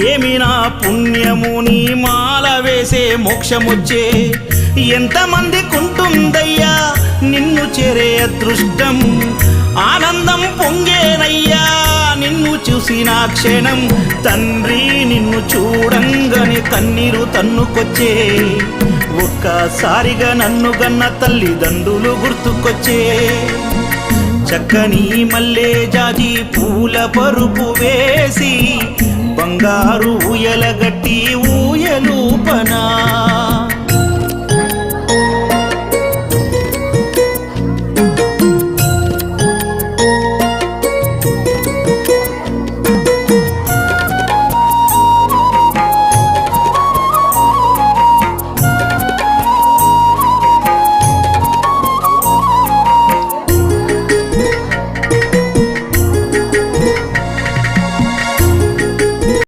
ఏమి నా పుణ్యము నీ మాల వేసే మోక్షమొచ్చే ఎంతమందికుంటుందయ్యా నిన్ను చేరే అదృష్టం ఆనందం పొంగేనయ్యా నిన్ను చూసిన క్షణం తండ్రి నిన్ను చూడంగానే కన్నీరు తన్నుకొచ్చే ఒక్కసారిగా నన్ను గన్న తల్లిదండ్రులు గుర్తుకొచ్చే చక్కని మల్లె జాజి పూల పరుపు వేసి బంగారు ఊయలగట్టి ఊయలూపనా